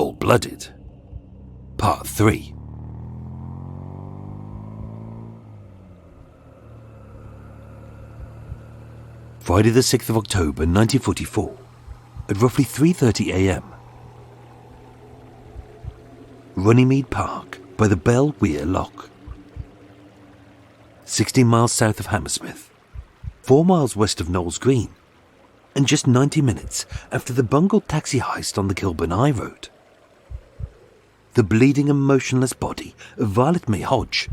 Coldblooded, Part 3. Friday the 6th of October 1944, at roughly 3:30 a.m. Runnymede Park by the Bell Weir Lock. 16 miles south of Hammersmith, 4 miles west of Knowles Green, and just 90 minutes after the bungled taxi heist on the Kilburn High Road. The bleeding and motionless body of Violet May Hodge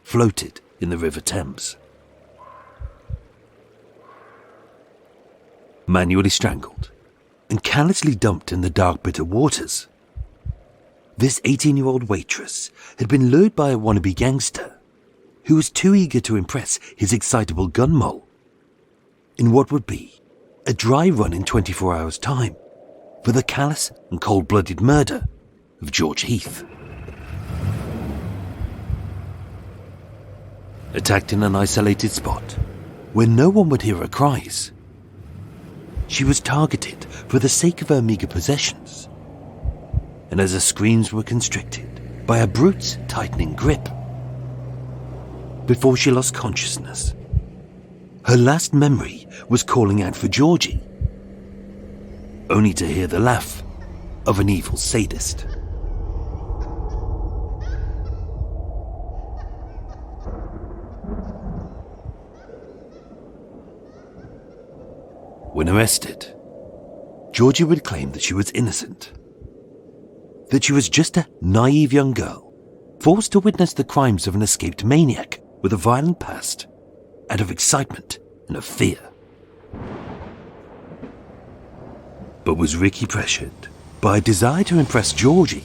floated in the River Thames. Manually strangled and callously dumped in the dark bitter waters, this 18-year-old waitress had been lured by a wannabe gangster who was too eager to impress his excitable gun moll in what would be a dry run in 24 hours' time for the callous and cold-blooded murder of George Heath. Attacked in an isolated spot where no one would hear her cries, she was targeted for the sake of her meager possessions, and as her screams were constricted by a brute's tightening grip, before she lost consciousness, her last memory was calling out for Georgie, only to hear the laugh of an evil sadist. When arrested, Georgie would claim that she was innocent, that she was just a naive young girl forced to witness the crimes of an escaped maniac with a violent past out of excitement and of fear. But was Ricky pressured by a desire to impress Georgie?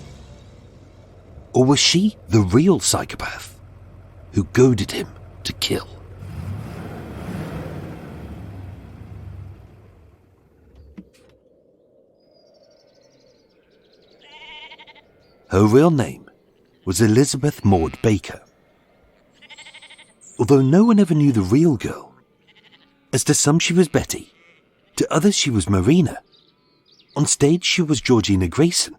Or was she the real psychopath who goaded him to kill? Her real name was Elizabeth Maud Baker. Although no one ever knew the real girl, as to some she was Betty, to others she was Marina, on stage she was Georgina Grayson,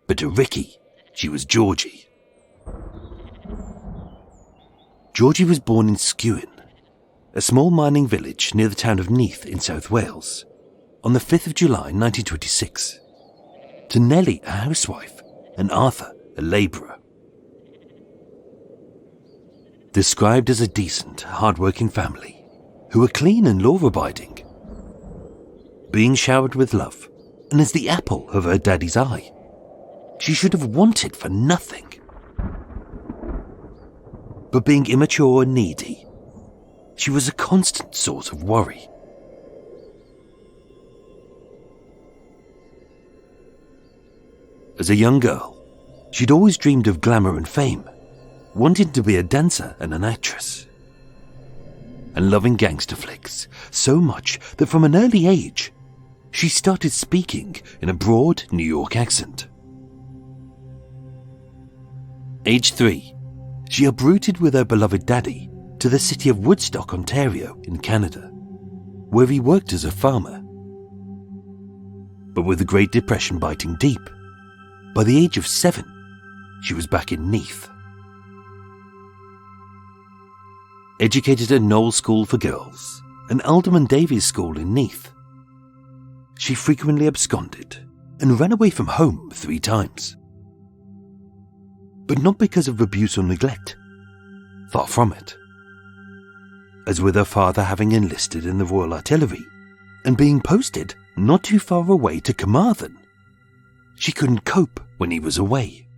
but to Ricky she was Georgie. Georgie was born in Skewen, a small mining village near the town of Neath in South Wales, on the 5th of July 1926. To Nellie, a housewife, and Arthur, a labourer. Described as a decent, hard-working family, who were clean and law-abiding, being showered with love, and as the apple of her daddy's eye, she should have wanted for nothing. But being immature and needy, she was a constant source of worry. As a young girl, she'd always dreamed of glamour and fame, wanting to be a dancer and an actress, and loving gangster flicks so much that from an early age, she started speaking in a broad New York accent. Age 3, she uprooted with her beloved daddy to the city of Woodstock, Ontario in Canada, where he worked as a farmer. But with the Great Depression biting deep, by the age of 7, she was back in Neath. Educated at Knowles School for Girls and Alderman Davies School in Neath, she frequently absconded and ran away from home 3 times. But not because of abuse or neglect, far from it. As with her father having enlisted in the Royal Artillery and being posted not too far away to Carmarthen, she couldn't cope when he was away.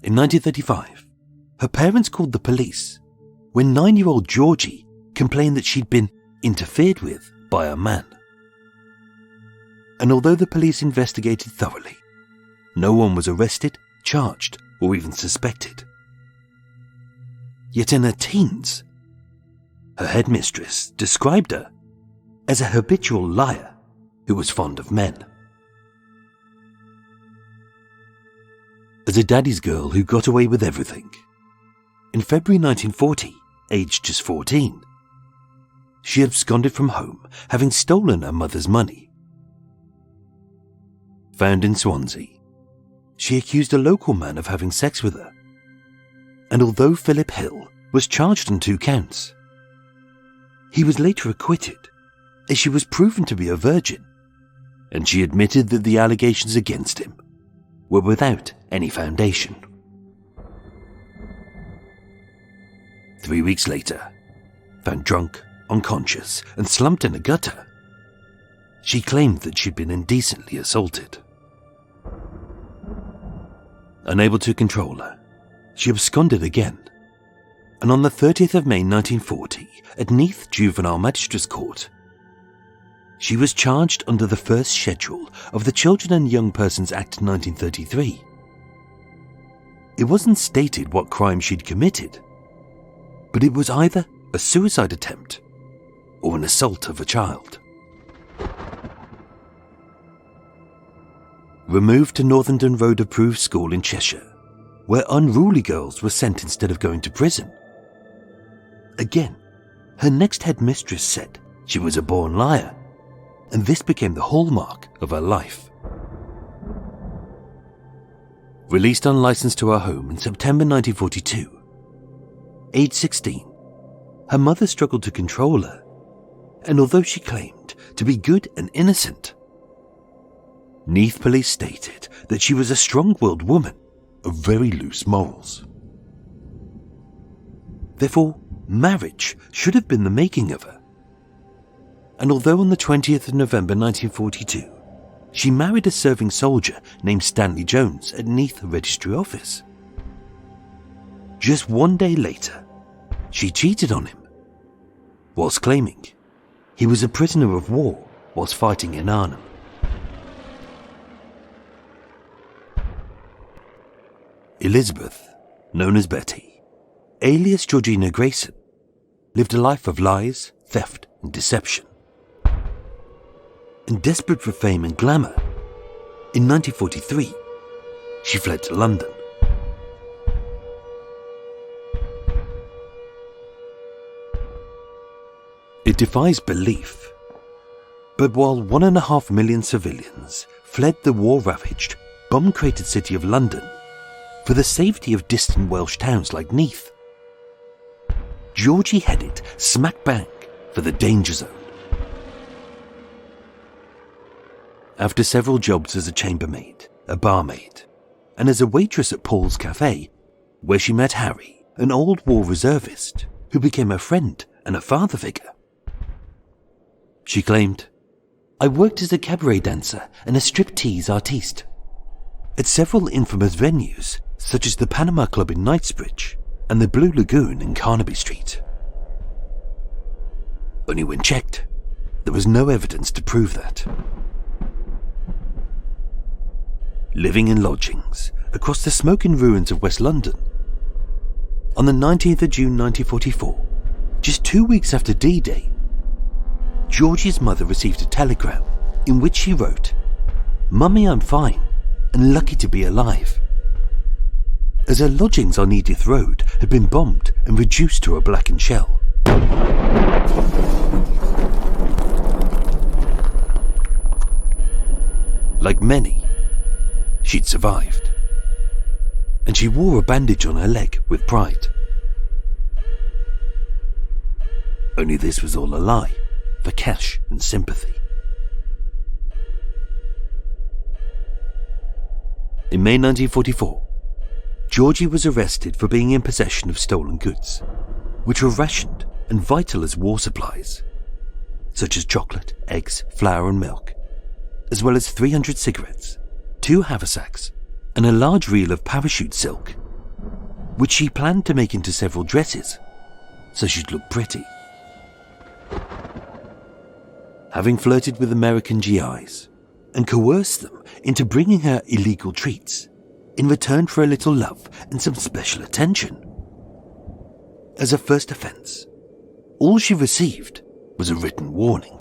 In 1935, her parents called the police when 9-year-old Georgie complained that she'd been interfered with by a man. And although the police investigated thoroughly, no one was arrested, charged, or even suspected. Yet in her teens, her headmistress described her as a habitual liar who was fond of men. As a daddy's girl who got away with everything, in February 1940, aged just 14, she absconded from home, having stolen her mother's money. found in Swansea. She accused a local man of having sex with her. And although Philip Hill was charged on 2 counts, he was later acquitted as she was proven to be a virgin, and she admitted that the allegations against him were without any foundation. 3 weeks later, found drunk, unconscious, and slumped in a gutter, she claimed that she'd been indecently assaulted. Unable to control her, she absconded again, and on the 30th of May 1940, at Neath Juvenile Magistrates Court, she was charged under the first schedule of the Children and Young Persons Act 1933. It wasn't stated what crime she'd committed, but it was either a suicide attempt or an assault of a child. Removed to Northenden Road Approved School in Cheshire, where unruly girls were sent instead of going to prison. Again, her next headmistress said she was a born liar, and this became the hallmark of her life. Released on license to her home in September 1942, age 16, her mother struggled to control her, and although she claimed to be good and innocent, Neath police stated that she was a strong-willed woman of very loose morals. Therefore, marriage should have been the making of her. And although on the 20th of November 1942, she married a serving soldier named Stanley Jones at Neath Registry Office, just 1 day later, she cheated on him, whilst claiming he was a prisoner of war whilst fighting in Arnhem. Elizabeth, known as Betty, alias Georgina Grayson, lived a life of lies, theft, and deception. And desperate for fame and glamour, in 1943, she fled to London. It defies belief, but while 1.5 million civilians fled the war-ravaged, bomb-cratered city of London for the safety of distant Welsh towns like Neath, Georgie headed smack bang for the danger zone. After several jobs as a chambermaid, a barmaid, and as a waitress at Paul's Cafe, where she met Harry, an old war reservist who became a friend and a father figure, she claimed, "I worked as a cabaret dancer and a striptease artiste at several infamous venues such as the Panama Club in Knightsbridge and the Blue Lagoon in Carnaby Street. Only when checked, there was no evidence to prove that." Living in lodgings across the smoking ruins of West London, on the 19th of June 1944, just 2 weeks after D-Day, Georgie's mother received a telegram in which she wrote, "Mummy, I'm fine and lucky to be alive," as her lodgings on Edith Road had been bombed and reduced to a blackened shell. Like many, she'd survived, and she wore a bandage on her leg with pride. Only this was all a lie for cash and sympathy. In May 1944, Georgie was arrested for being in possession of stolen goods, which were rationed and vital as war supplies, such as chocolate, eggs, flour and milk, as well as 300 cigarettes, 2 haversacks, and a large reel of parachute silk, which she planned to make into several dresses, so she'd look pretty. Having flirted with American GIs and coerced them into bringing her illegal treats in return for a little love and some special attention. As a first offence, all she received was a written warning.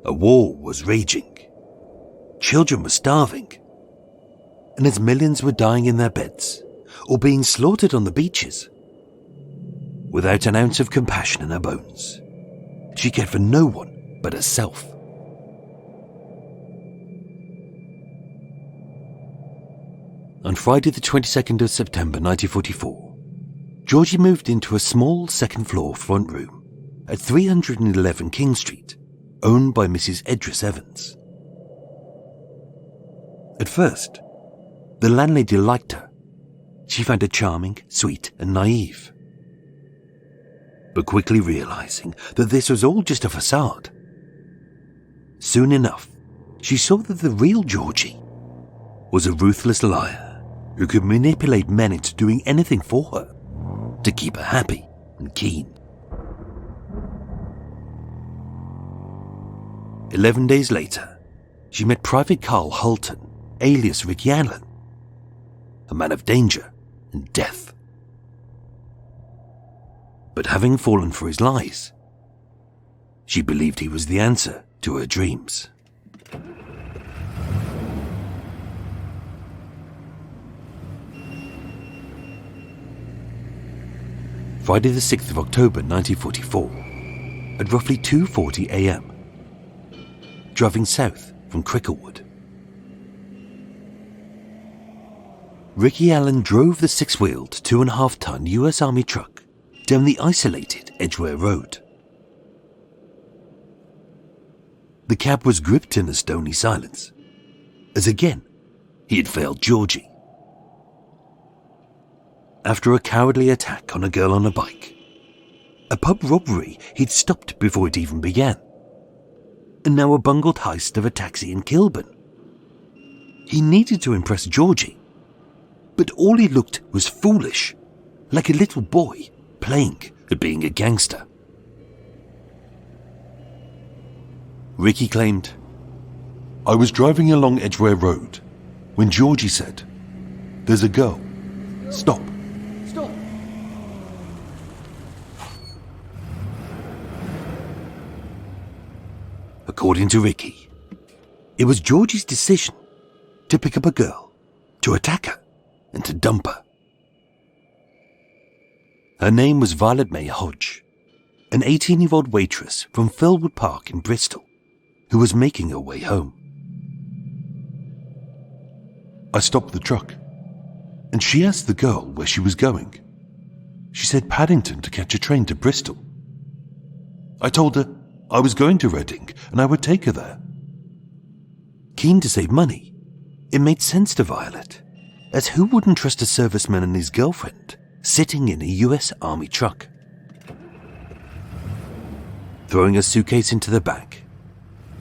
A war was raging, children were starving, and as millions were dying in their beds or being slaughtered on the beaches, without an ounce of compassion in her bones, she cared for no one but herself. On Friday the 22nd of September 1944, Georgie moved into a small second-floor front room at 311 King Street, owned by Mrs. Edris Evans. At first, the landlady liked her. She found her charming, sweet, and naive. But quickly realizing that this was all just a facade, soon enough, she saw that the real Georgie was a ruthless liar who could manipulate men into doing anything for her to keep her happy and keen. 11 days later, she met Private Carl Hulton, alias Ricky Allen, a man of danger and death. But having fallen for his lies, she believed he was the answer to her dreams. Friday the 6th of October 1944, at roughly 2:40 a.m, driving south from Cricklewood, Ricky Allen drove the 6-wheeled 2.5-ton US Army truck down the isolated Edgware Road. The cab was gripped in a stony silence, as again he had failed Georgie. After a cowardly attack on a girl on a bike, a pub robbery he'd stopped before it even began, and now a bungled heist of a taxi in Kilburn. He needed to impress Georgie, but all he looked was foolish, like a little boy playing at being a gangster. Ricky claimed, "I was driving along Edgware Road when Georgie said, 'There's a girl. Stop.' Stop." According to Ricky, it was Georgie's decision to pick up a girl, to attack her, and to dump her. Her name was Violet May Hodge, an 18-year-old waitress from Firwood Park in Bristol, who was making her way home. I stopped the truck, and she asked the girl where she was going. She said Paddington to catch a train to Bristol. I told her I was going to Reading and I would take her there. Keen to save money, it made sense to Violet, as who wouldn't trust a serviceman and his girlfriend sitting in a US Army truck? Throwing a suitcase into the back,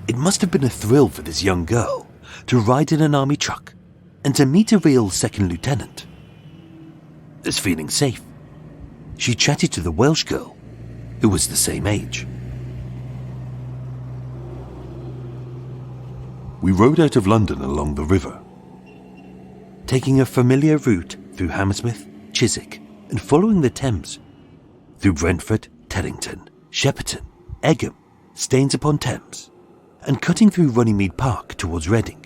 it must have been a thrill for this young girl to ride in an army truck and to meet a real second lieutenant. As feeling safe, she chatted to the Welsh girl, who was the same age. We rode out of London along the river, taking a familiar route through Hammersmith, Chiswick, and following the Thames, through Brentford, Teddington, Shepperton, Egham, Staines-upon-Thames, and cutting through Runnymede Park towards Reading,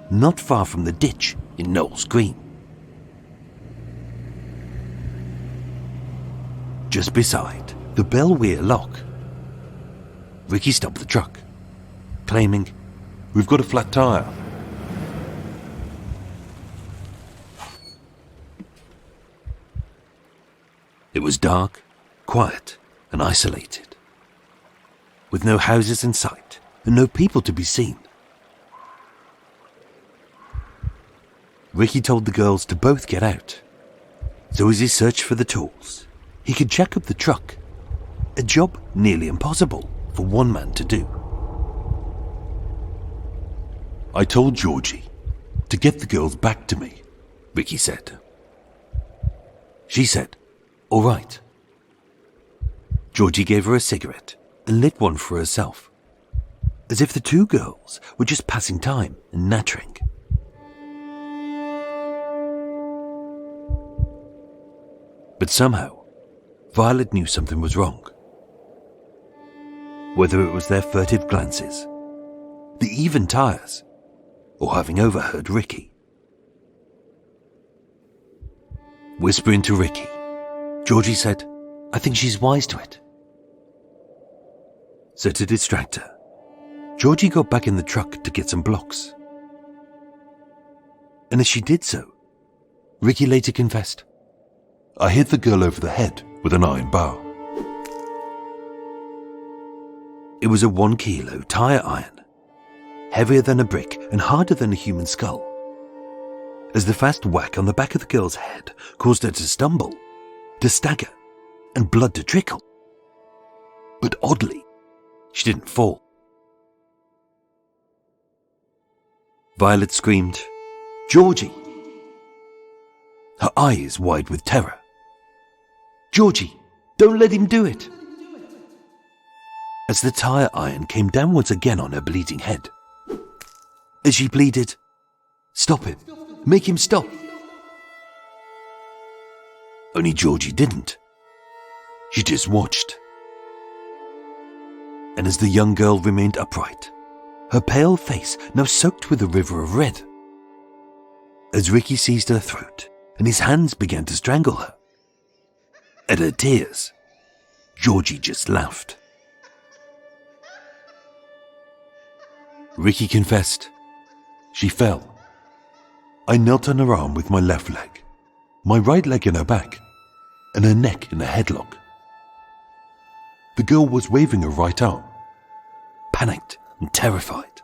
not far from the ditch in Knowles Green. Just beside the Bellweir Lock, Ricky stopped the truck, claiming, "We've got a flat tyre." It was dark, quiet, and isolated, with no houses in sight and no people to be seen. Ricky told the girls to both get out, so as he searched for the tools, he could jack up the truck, a job nearly impossible for one man to do. I told Georgie to get the girls back to me, Ricky said. She said, "All right." Georgie gave her a cigarette and lit one for herself, as if the two girls were just passing time and nattering. But somehow, Violet knew something was wrong. Whether it was their furtive glances, the even tires, or having overheard Ricky. Whispering to Ricky, Georgie said, "I think she's wise to it." So to distract her, Georgie got back in the truck to get some blocks. and as she did so, Ricky later confessed, I hit the girl over the head with an iron bar. It was a 1 kilo tire iron, heavier than a brick and harder than a human skull. As the fast whack on the back of the girl's head caused her to stumble, to stagger, and blood to trickle. But oddly, she didn't fall. Violet screamed, "Georgie!" Her eyes wide with terror. "Georgie, don't let him do it!" As the tire iron came downwards again on her bleeding head. As she pleaded, "Stop him! Make him stop!" Only Georgie didn't. She just watched. And as the young girl remained upright, her pale face now soaked with a river of red. As Ricky seized her throat and his hands began to strangle her. At her tears, Georgie just laughed. Ricky confessed. She fell. I knelt on her arm with my left leg, my right leg in her back, and her neck in a headlock. The girl was waving her right arm, panicked and terrified.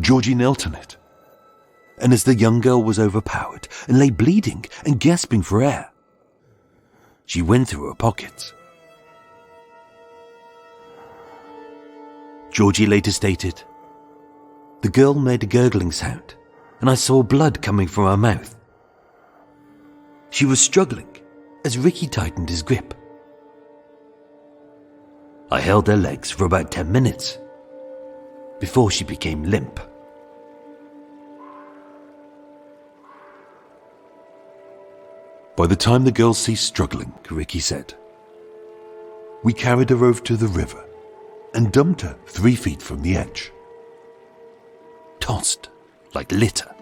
Georgie knelt on it, and as the young girl was overpowered and lay bleeding and gasping for air, she went through her pockets. Georgie later stated, "The girl made a gurgling sound, and I saw blood coming from her mouth. She was struggling as Ricky tightened his grip. I held her legs for about 10 minutes before she became limp." By the time the girl ceased struggling, Ricky said, we carried her over to the river and dumped her 3 feet from the edge. Tossed like litter.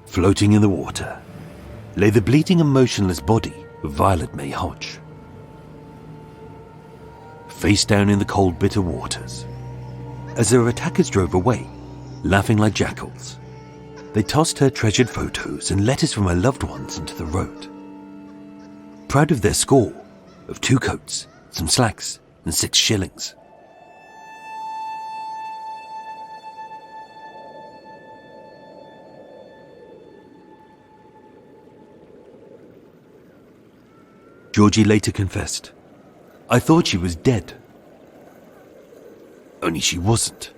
Floating in the water lay the bleeding and motionless body of Violet May Hodge. Face down in the cold, bitter waters, as their attackers drove away, laughing like jackals, they tossed her treasured photos and letters from her loved ones into the road. Proud of their score of 2 coats, some slacks, and 6 shillings. Georgie later confessed, I thought she was dead. Only she wasn't.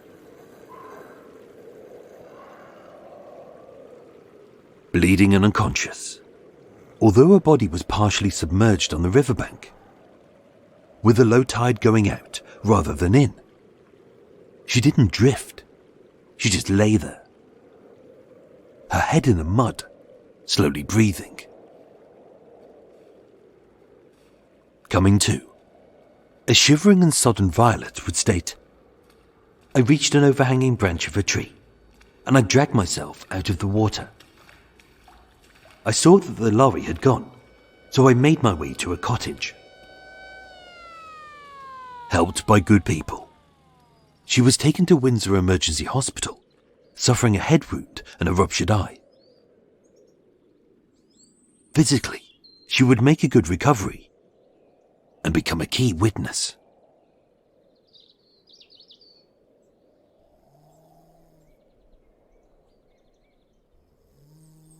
Bleeding and unconscious, although her body was partially submerged on the riverbank, with the low tide going out rather than in. She didn't drift, she just lay there, her head in the mud, slowly breathing. Coming to, a shivering and sodden Violet would state, I reached an overhanging branch of a tree, and I dragged myself out of the water. I saw that the lorry had gone, so I made my way to a cottage. Helped by good people, she was taken to Windsor Emergency Hospital, suffering a head wound and a ruptured eye. Physically, she would make a good recovery and become a key witness.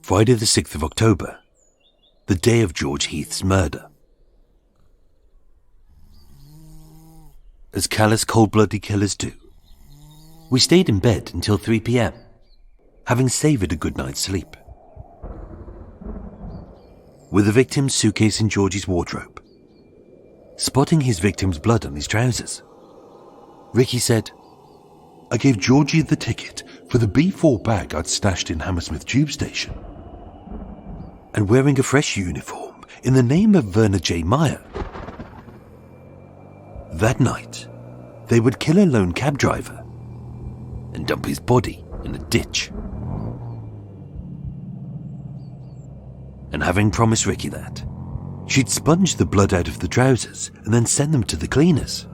Friday the 6th of October, the day of George Heath's murder. As callous, cold-blooded killers do, we stayed in bed until 3 p.m, having savoured a good night's sleep. With the victim's suitcase in Georgie's wardrobe, spotting his victim's blood on his trousers, Ricky said, I gave Georgie the ticket for the B4 bag I'd stashed in Hammersmith tube station. And wearing a fresh uniform in the name of Verna J. Meyer. That night, they would kill a lone cab driver and dump his body in a ditch. And having promised Ricky that, she'd sponge the blood out of the trousers and then send them to the cleaners.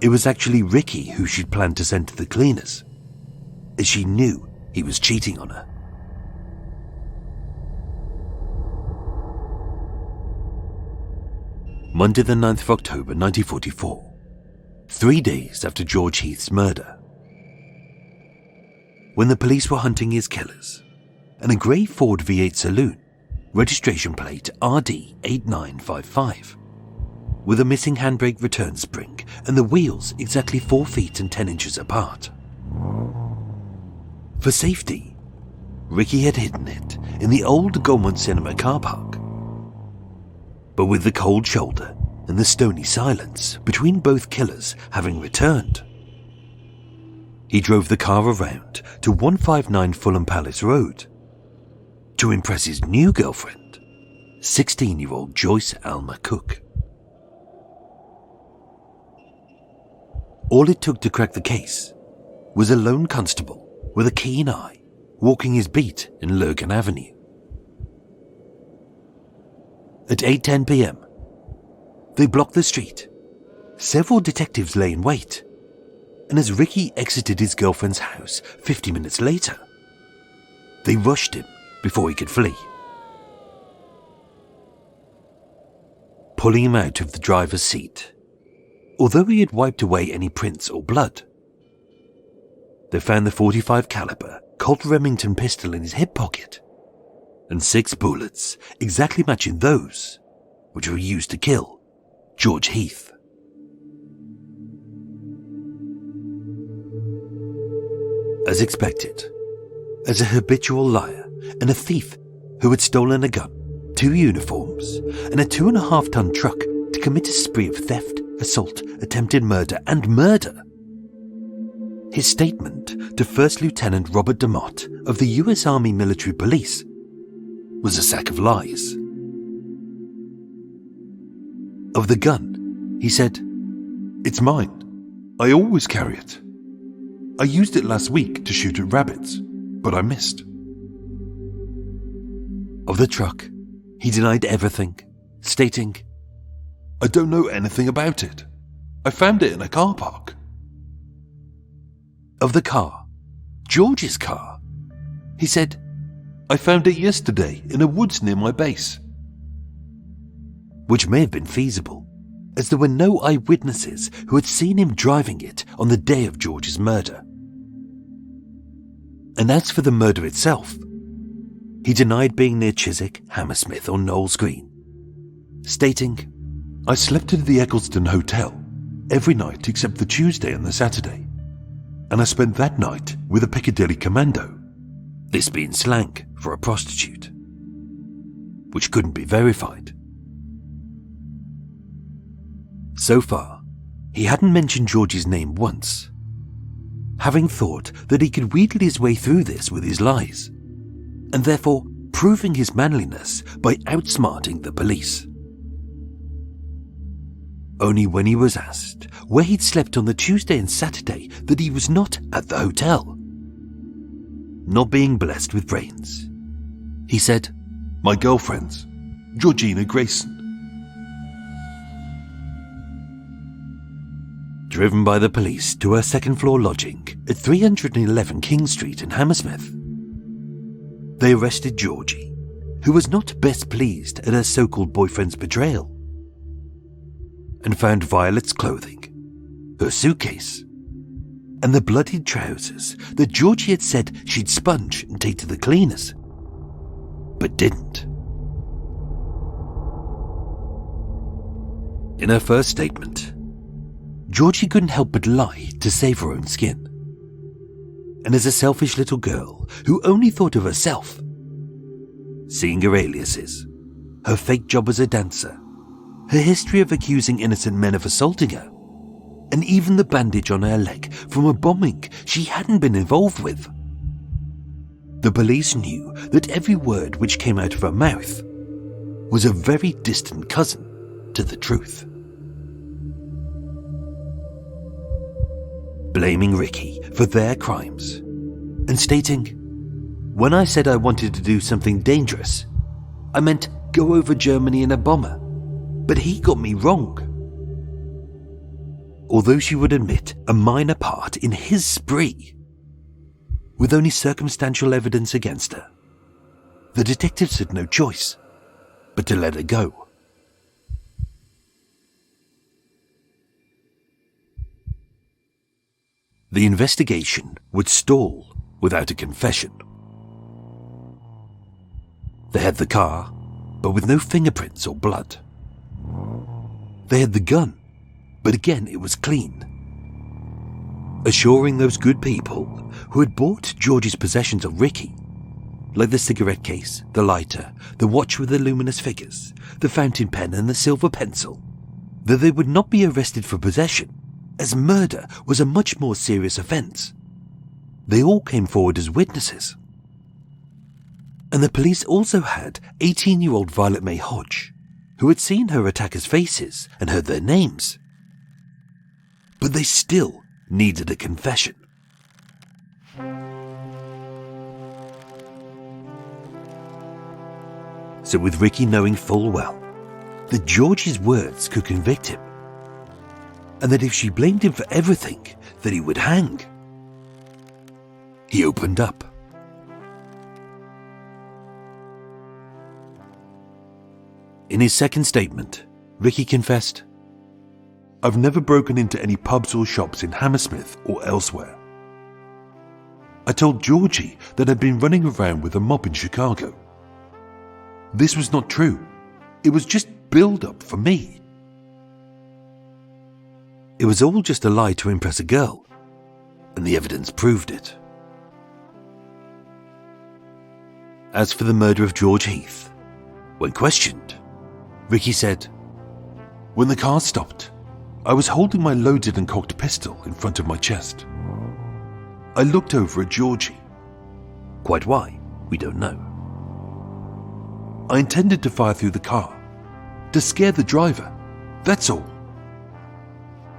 it was actually Ricky who she'd planned to send to the cleaners, as she knew he was cheating on her. Monday the 9th of October 1944, 3 days after George Heath's murder. When the police were hunting his killers, and a grey Ford V8 saloon, registration plate RD8955, with a missing handbrake return spring and the wheels exactly 4 feet and 10 inches apart. For safety, Ricky had hidden it in the old Gaumont Cinema car park. But with the cold shoulder and the stony silence between both killers having returned, he drove the car around to 159 Fulham Palace Road to impress his new girlfriend, 16-year-old Joyce Alma Cook. All it took to crack the case was a lone constable with a keen eye walking his beat in Lurgan Avenue. At 8:10 p.m, they blocked the street. Several detectives lay in wait, and as Ricky exited his girlfriend's house 50 minutes later, they rushed him before he could flee. Pulling him out of the driver's seat, although he had wiped away any prints or blood, they found the .45 caliber Colt Remington pistol in his hip pocket, and 6 bullets exactly matching those which were used to kill George Heath. As expected, as a habitual liar and a thief who had stolen a gun, 2 uniforms, and a 2.5-ton truck to commit a spree of theft, assault, attempted murder, and murder, his statement to First Lieutenant Robert DeMott of the US Army Military Police was a sack of lies. Of the gun, he said, "It's mine. I always carry it. I used it last week to shoot at rabbits, but I missed." Of the truck, he denied everything, stating, "I don't know anything about it. I found it in a car park." Of the car, George's car, he said, "I found it yesterday in a woods near my base." Which may have been feasible, as there were no eyewitnesses who had seen him driving it on the day of George's murder. And as for the murder itself, he denied being near Chiswick, Hammersmith or Knowles Green, stating, "I slept at the Eccleston Hotel every night except the Tuesday and the Saturday, and I spent that night with a Piccadilly commando," this being slang for a prostitute, which couldn't be verified. So far, he hadn't mentioned George's name once, having thought that he could wheedle his way through this with his lies, and therefore proving his manliness by outsmarting the police. Only when he was asked where he'd slept on the Tuesday and Saturday that he was not at the hotel. Not being blessed with brains, he said, "My girlfriend's, Georgina Grayson." Driven by the police to her second-floor lodging at 311 King Street in Hammersmith, they arrested Georgie, who was not best pleased at her so-called boyfriend's betrayal, and found Violet's clothing, her suitcase, and the bloodied trousers that Georgie had said she'd sponge and take to the cleaners, but didn't. In her first statement, Georgie couldn't help but lie to save her own skin. And as a selfish little girl who only thought of herself, seeing her aliases, her fake job as a dancer, her history of accusing innocent men of assaulting her, and even the bandage on her leg from a bombing she hadn't been involved with, the police knew that every word which came out of her mouth was a very distant cousin to the truth. Blaming Ricky for their crimes, and stating, "When I said I wanted to do something dangerous, I meant go over Germany in a bomber, but he got me wrong." although she would admit a minor part in his spree. With only circumstantial evidence against her, the detectives had no choice but to let her go. The investigation would stall without a confession. They had the car, but with no fingerprints or blood. They had the gun, but again it was clean. Assuring those good people who had bought George's possessions of Ricky, like the cigarette case, the lighter, the watch with the luminous figures, the fountain pen and the silver pencil, that they would not be arrested for possession, as murder was a much more serious offence. They all came forward as witnesses. And the police also had 18-year-old Violet May Hodge, who had seen her attackers' faces and heard their names. But they still needed a confession. So with Ricky knowing full well that George's words could convict him, and that if she blamed him for everything, that he would hang, he opened up. In his second statement, Ricky confessed, "I've never broken into any pubs or shops in Hammersmith or elsewhere. I told Georgie that I'd been running around with a mob in Chicago. This was not true. It was just build-up for me." It was all just a lie to impress a girl, and the evidence proved it. As for the murder of George Heath, when questioned, Ricky said, "When the car stopped, I was holding my loaded and cocked pistol in front of my chest. I looked over at Georgie. Quite why, we don't know. I intended to fire through the car, to scare the driver, that's all.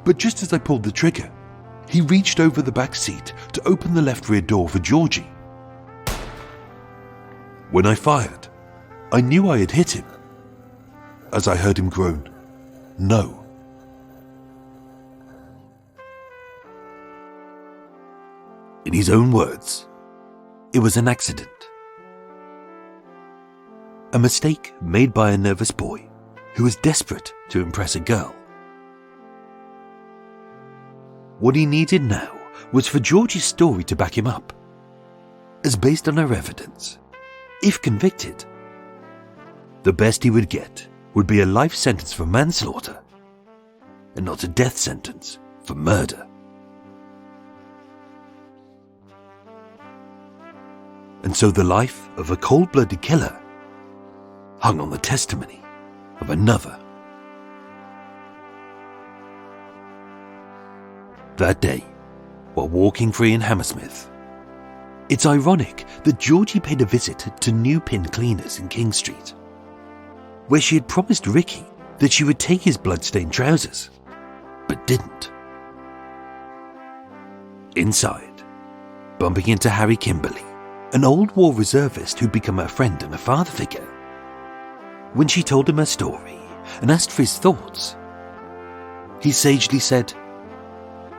But just as I pulled the trigger, he reached over the back seat to open the left rear door for Georgie. When I fired, I knew I had hit him, as I heard him groan, 'No.'" In his own words, it was an accident. A mistake made by a nervous boy who was desperate to impress a girl. What he needed now was for George's story to back him up, as based on her evidence, if convicted, the best he would get would be a life sentence for manslaughter, and not a death sentence for murder. And so the life of a cold-blooded killer hung on the testimony of another. That day, while walking free in Hammersmith, it's ironic that Georgie paid a visit to New Pin Cleaners in King Street, where she had promised Ricky that she would take his blood-stained trousers, but didn't. Inside, bumping into Harry Kimberley, an old war reservist who'd become her friend and a father figure. When she told him her story and asked for his thoughts, he sagely said,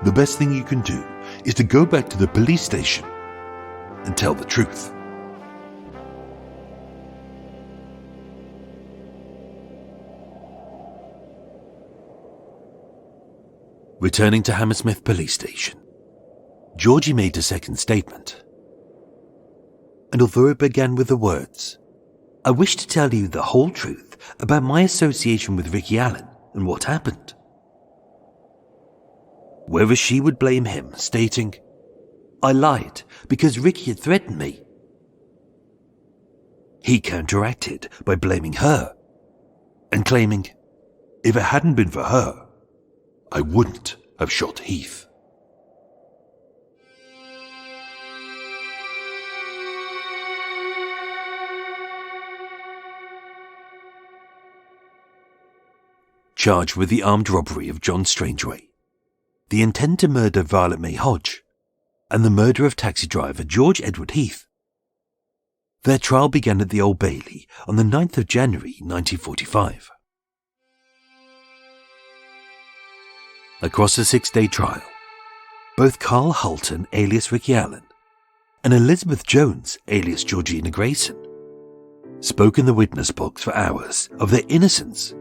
"The best thing you can do is to go back to the police station and tell the truth." Returning to Hammersmith Police Station, Georgie made a second statement. And although it began with the words, "I wish to tell you the whole truth about my association with Ricky Allen and what happened," whereas she would blame him, stating, "I lied because Ricky had threatened me," he counteracted by blaming her and claiming, "If it hadn't been for her, I wouldn't have shot Heath." Charged with the armed robbery of John Strangeway, the intent to murder Violet May Hodge, and the murder of taxi driver George Edward Heath. Their trial began at the Old Bailey on the 9th of January 1945. Across a 6-day trial, both Carl Hulton, alias Ricky Allen, and Elizabeth Jones, alias Georgina Grayson, spoke in the witness box for hours of their innocence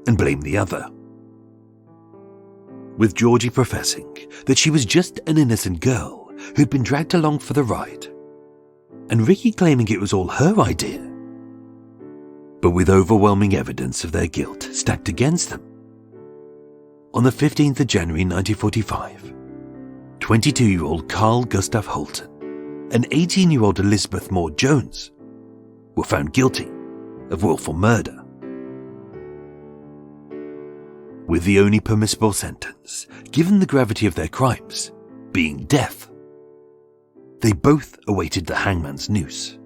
and blamed the other, with Georgie professing that she was just an innocent girl who'd been dragged along for the ride, and Ricky claiming it was all her idea, but with overwhelming evidence of their guilt stacked against them. On the 15th of January 1945, 22-year-old Carl Gustav Hulton and 18-year-old Elizabeth Maud Jones were found guilty of willful murder, with the only permissible sentence, given the gravity of their crimes, being death. They both awaited the hangman's noose.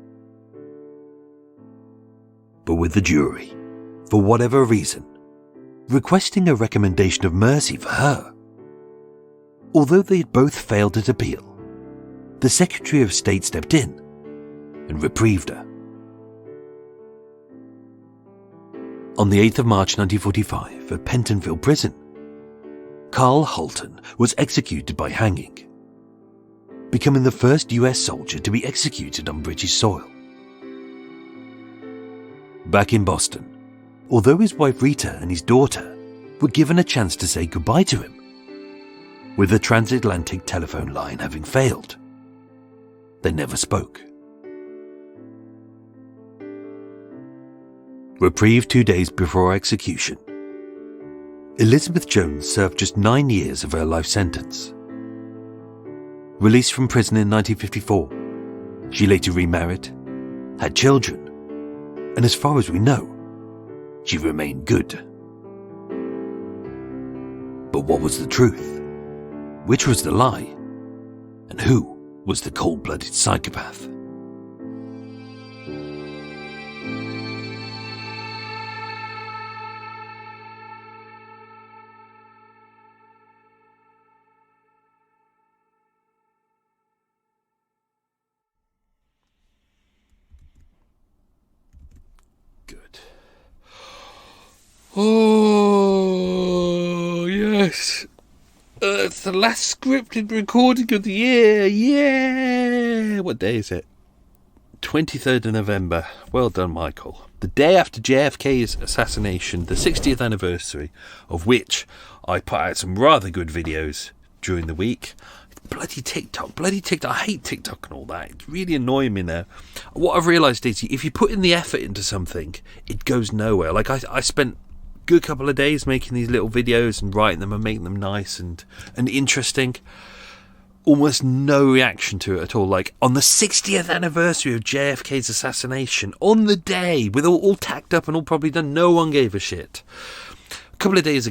But with the jury, for whatever reason, requesting a recommendation of mercy for her. Although they had both failed at appeal, the Secretary of State stepped in and reprieved her. On the 8th of March 1945 at Pentonville Prison, Carl Hulton was executed by hanging, becoming the first US soldier to be executed on British soil. Back in Boston, although his wife Rita and his daughter were given a chance to say goodbye to him, with the transatlantic telephone line having failed, they never spoke. Reprieved 2 days before execution, Elizabeth Jones served just 9 years of her life sentence. Released from prison in 1954, she later remarried, had children, and as far as we know, she remained good. But what was the truth? Which was the lie? And who was the cold-blooded psychopath? Good. Oh, yes. It's the last scripted recording of the year. Yeah. What day is it? 23rd of November. Well done, Michael. The day after JFK's assassination, the 60th anniversary, of which I put out some rather good videos during the week. Bloody TikTok. I hate TikTok and all that. It's really annoying me now. What I've realised is if you put in the effort into something, it goes nowhere. Like I spent a good couple of days making these little videos and writing them and making them nice and interesting. Almost no reaction to it at all. Like on the 60th anniversary of JFK's assassination, on the day, with all tacked up and all probably done, no one gave a shit. A couple of weeks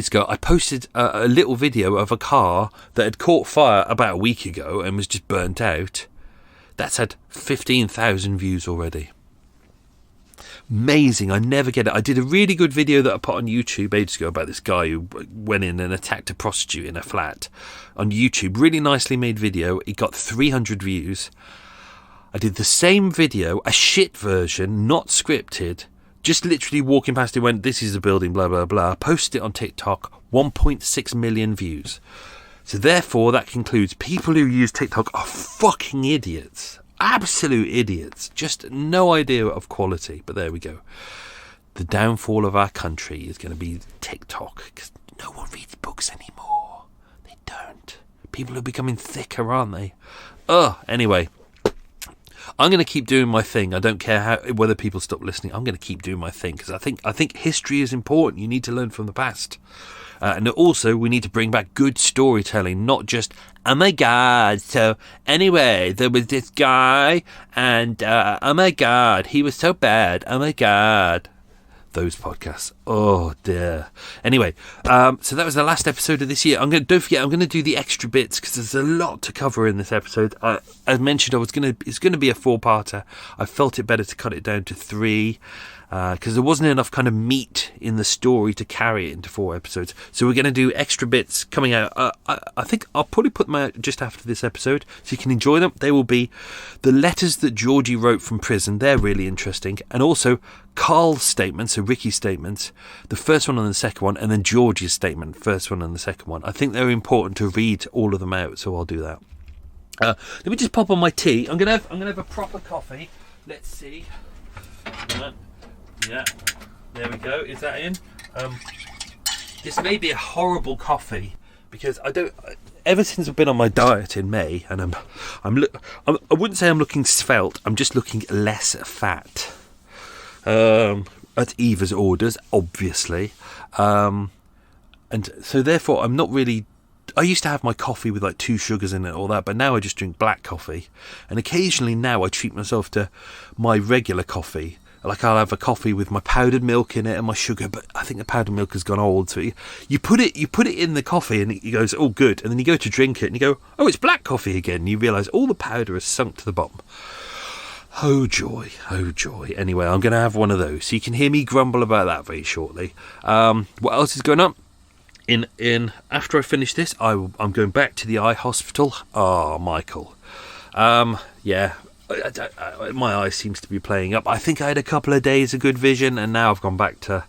ago, I posted a little video of a car that had caught fire about a week ago and was just burnt out. That's had 15,000 views already. Amazing, I never get it. I did a really good video that I put on YouTube ages ago about this guy who went in and attacked a prostitute in a flat on YouTube. Really nicely made video. It got 300 views. I did the same video, a shit version, not scripted, just literally walking past it, went, this is a building, blah, blah, blah. Posted it on TikTok, 1.6 million views. So therefore, that concludes people who use TikTok are fucking idiots. Absolute idiots. Just no idea of quality. But there we go. The downfall of our country is going to be TikTok. Because no one reads books anymore. They don't. People are becoming thicker, aren't they? Anyway. I'm going to keep doing my thing. I don't care whether people stop listening. I'm going to keep doing my thing because I think history is important. You need to learn from the past. And also, we need to bring back good storytelling, not just, oh my God, so anyway, there was this guy, and oh my God, he was so bad, oh my God. Those podcasts, oh dear. Anyway, so that was the last episode of this year. Don't forget, I'm going to do the extra bits because there's a lot to cover in this episode. As mentioned, it's going to be a 4-parter. I felt it better to cut it down to 3. because there wasn't enough kind of meat in the story to carry it into 4 episodes. So we're going to do extra bits coming out. I think I'll probably put them out just after this episode, so you can enjoy them. They will be the letters that Georgie wrote from prison. They're really interesting. And also Carl's statements, so Ricky's statements, the first one and the second one, and then Georgie's statement, first one and the second one. I think they're important to read all of them out, so I'll do that. Let me just pop on my tea. I'm gonna have a proper coffee. Let's see. Yeah, there we go. Is that in? This may be a horrible coffee because I don't. Ever since I've been on my diet in May, and I wouldn't say I'm looking svelte. I'm just looking less fat. At Eva's orders, obviously, and so therefore I'm not really. I used to have my coffee with like 2 sugars in it, all that, but now I just drink black coffee, and occasionally now I treat myself to my regular coffee. Like I'll have a coffee with my powdered milk in it and my sugar, but I think the powdered milk has gone old. So you put it in the coffee and it goes, oh good, and then you go to drink it and you go, oh, it's black coffee again. And you realise all the powder has sunk to the bottom. Oh joy, oh joy. Anyway, I'm going to have one of those, so you can hear me grumble about that very shortly. What else is going on? In after I finish this, I'm going back to the eye hospital. Oh, Michael. Yeah. My eye seems to be playing up. I think I had a couple of days of good vision, and now I've gone back to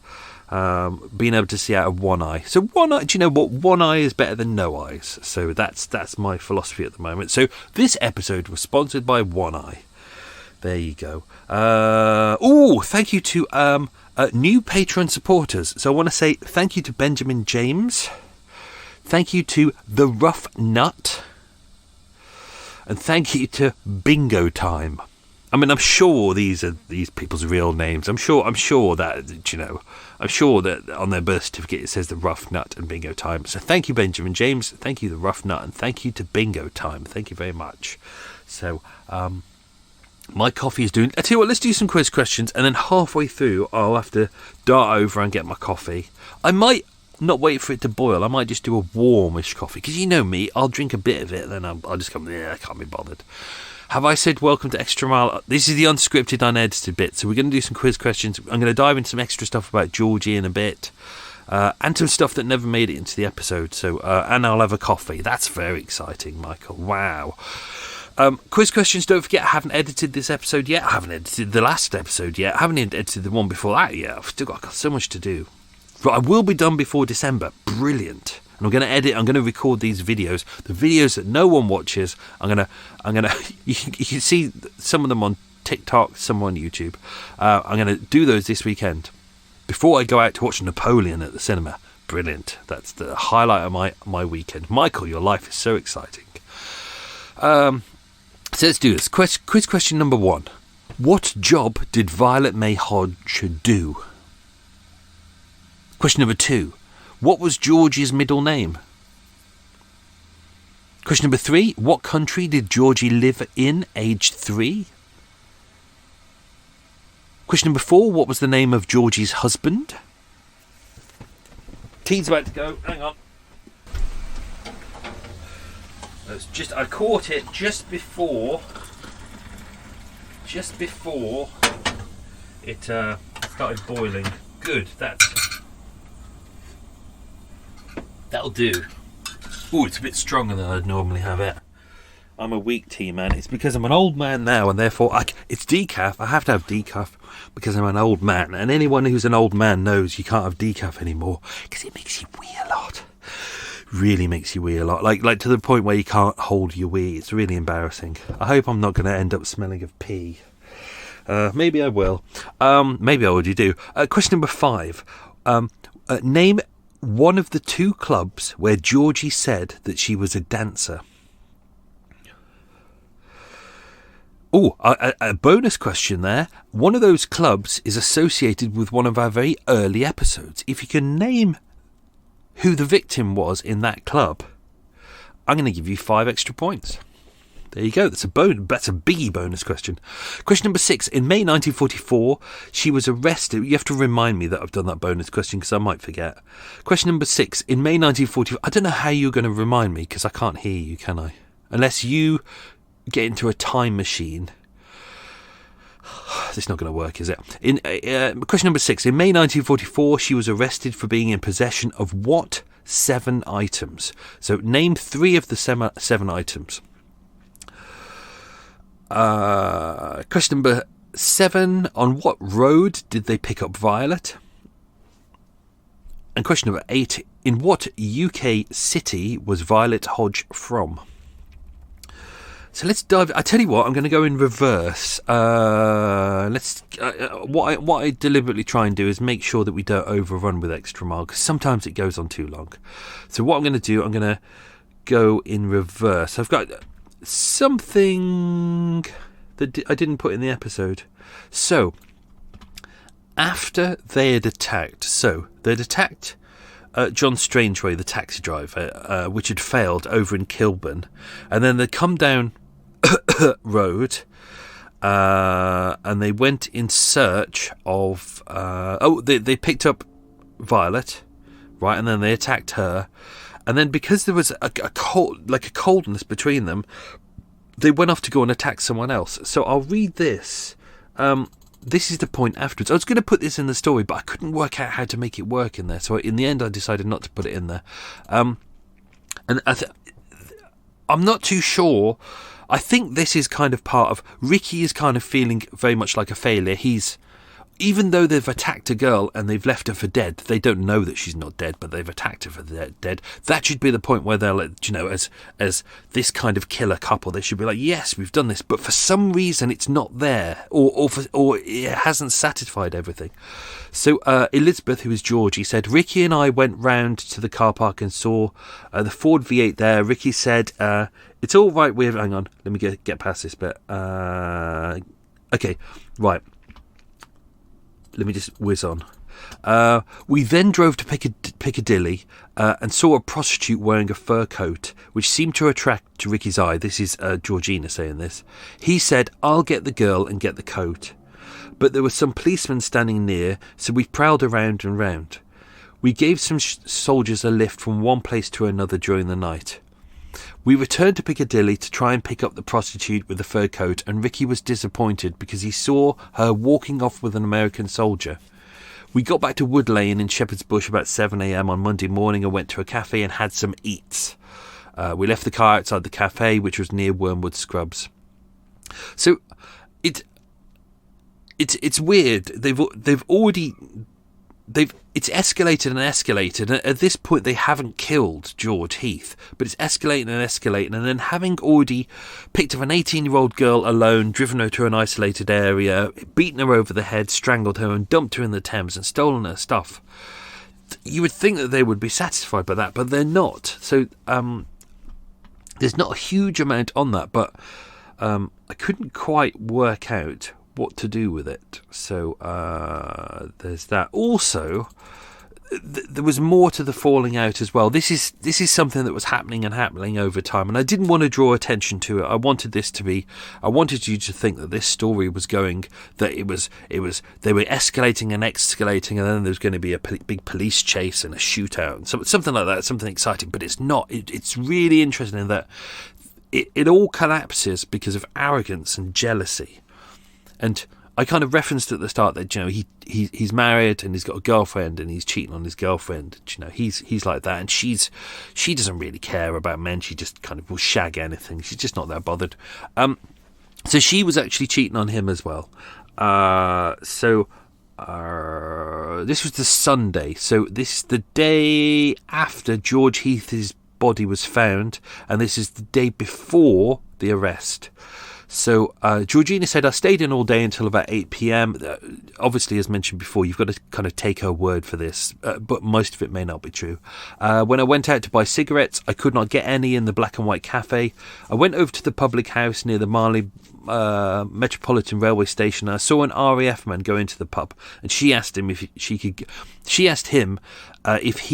being able to see out of one eye. So one eye, do you know what? One eye is better than no eyes. So that's my philosophy at the moment. So this episode was sponsored by One Eye. There you go. Thank you to new Patreon supporters. So I want to say thank you to Benjamin James. Thank you to The Rough Nut. And thank you to Bingo Time. I mean, I'm sure these are these people's real names. I'm sure that, I'm sure that on their birth certificate it says The Rough Nut and Bingo Time. So thank you, Benjamin James. Thank you, The Rough Nut. And thank you to Bingo Time. Thank you very much. So, my coffee is doing... I tell you what, let's do some quiz questions. And then halfway through, I'll have to dart over and get my coffee. I might not wait for it to boil. I might just do a warmish coffee, because you know me, I'll drink a bit of it, then I'll just come, I can't be bothered. Have I said welcome to Extra Mile? This is the unscripted, unedited bit, so we're going to do some quiz questions. I'm going to dive into some extra stuff about Georgie in a bit, and some stuff that never made it into the episode. So, and I'll have a coffee. That's very exciting, Michael. Wow. Quiz questions, don't forget, I haven't edited this episode yet. I haven't edited the last episode yet. I haven't edited the one before that yet. I've still got so much to do. But I will be done before December. Brilliant. And I'm going to edit. I'm going to record these videos. The videos that no one watches. I'm going to. You can see some of them on TikTok, some on YouTube. I'm going to do those this weekend before I go out to watch Napoleon at the cinema. Brilliant. That's the highlight of my weekend. Michael, your life is so exciting. So let's do this. Quiz question number 1. What job did Violet May Hodge do? Question number 2. What was Georgie's middle name? Question number 3. What country did Georgie live in, aged 3? Question number 4. What was the name of Georgie's husband? Tea's about to go. Hang on. I caught it just before it started boiling. Good. That'll do. Ooh, it's a bit stronger than I'd normally have it. I'm a weak tea man. It's because I'm an old man now, and therefore it's decaf. I have to have decaf because I'm an old man. And anyone who's an old man knows you can't have decaf anymore because it makes you wee a lot. Really makes you wee a lot. Like to the point where you can't hold your wee. It's really embarrassing. I hope I'm not going to end up smelling of pee. Maybe I will. Maybe I already do. Question number 5. Name one of the 2 clubs where Georgie said that she was a dancer. Oh, a bonus question there. One of those clubs is associated with one of our very early episodes. If you can name who the victim was in that club, I'm going to give you 5 extra points. There you go. That's a biggie bonus question. Question number 6. In May 1944, she was arrested. You have to remind me that I've done that bonus question because I might forget. Question number 6. In May 1944, I don't know how you're going to remind me because I can't hear you, can I? Unless you get into a time machine. This is not going to work, is it? In question number 6. In May 1944, she was arrested for being in possession of what 7 items? So name 3 of the 7 items. Question number 7. On what road did they pick up Violet? And question number 8. In what UK city was Violet Hodge from? So let's dive. I tell you what, I'm going to go in reverse. What I deliberately try and do is make sure that we don't overrun with extra mile, because sometimes it goes on too long. So what I'm going to do, I'm going to go in reverse. I've got something that I didn't put in the episode. So after they had attacked, John Strangeway, the taxi driver, which had failed over in Kilburn, and then they'd come down road, and they went in search of they picked up Violet, right, and then they attacked her, and then because there was a coldness between them, they went off to go and attack someone else. So I'll read this. This is the point afterwards. I was going to put this in the story, but I couldn't work out how to make it work in there, so in the end I decided not to put it in there. And I'm not too sure. I think this is kind of part of... Ricky is kind of feeling very much like a failure. Even though they've attacked a girl and they've left her for dead, they don't know that she's not dead, but they've attacked her for dead. That should be the point where they're like, as this kind of killer couple, they should be like, yes, we've done this, but for some reason it's not there, or it hasn't satisfied everything. So Elizabeth, who is Georgie, said, Ricky and I went round to the car park and saw the Ford V8 there. Ricky said, it's all right with... Hang on, let me get past this bit. Okay, right. Let me just whiz on. We then drove to Piccadilly and saw a prostitute wearing a fur coat, which seemed to attract to Ricky's eye. This is Georgina saying this. He said, I'll get the girl and get the coat. But there were some policemen standing near, so we prowled around and round. We gave some soldiers a lift from one place to another during the night. We returned to Piccadilly to try and pick up the prostitute with the fur coat, and Ricky was disappointed because he saw her walking off with an American soldier. We got back to Wood Lane in Shepherd's Bush about 7 a.m. on Monday morning and went to a cafe and had some eats. We left the car outside the cafe, which was near Wormwood Scrubs. So it's weird. It's escalated and escalated, and at this point they haven't killed George Heath, but it's escalating and escalating, and then having already picked up an 18-year-old girl alone, driven her to an isolated area, beaten her over the head, strangled her and dumped her in the Thames and stolen her stuff, you would think that they would be satisfied by that, but they're not. So there's not a huge amount on that, but I couldn't quite work out what to do with it. So there's that. Also, there was more to the falling out as well. This is something that was happening over time, and I didn't want to draw attention to it. I wanted you to think that this story was going, that they were escalating and escalating, and then there's going to be a big police chase and a shootout and something like that, something exciting. But it's not. It's really interesting in that it all collapses because of arrogance and jealousy. And I kind of referenced at the start that, he's married and he's got a girlfriend and he's cheating on his girlfriend. He's like that, and she doesn't really care about men. She just kind of will shag anything. She's just not that bothered. So she was actually cheating on him as well. This was the Sunday. So this is the day after George Heath's body was found, and this is the day before the arrest. So Georgina said, I stayed in all day until about 8 p.m. Obviously, as mentioned before, you've got to kind of take her word for this, but most of it may not be true. When I went out to buy cigarettes, I could not get any in the Black and White Cafe. I went over to the public house near the Marley Metropolitan Railway Station. I saw an RAF man go into the pub, and she asked him if he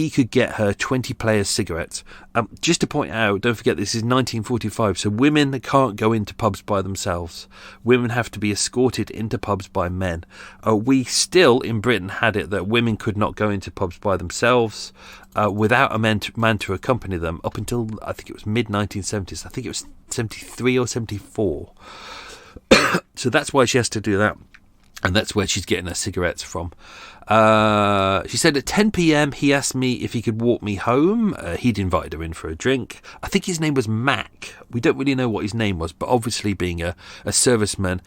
could get her 20 players cigarettes. Just to point out, don't forget this is 1945, so women can't go into pubs by themselves. Women have to be escorted into pubs by men. We still in Britain had it that women could not go into pubs by themselves without a man to accompany them up until I think it was mid-1970s. I think it was 73 or 74. So that's why she has to do that. And that's where she's getting her cigarettes from. She said at 10 p.m. he asked me if he could walk me home. He'd invited her in for a drink. I think his name was Mac. We don't really know what his name was, but obviously being a serviceman,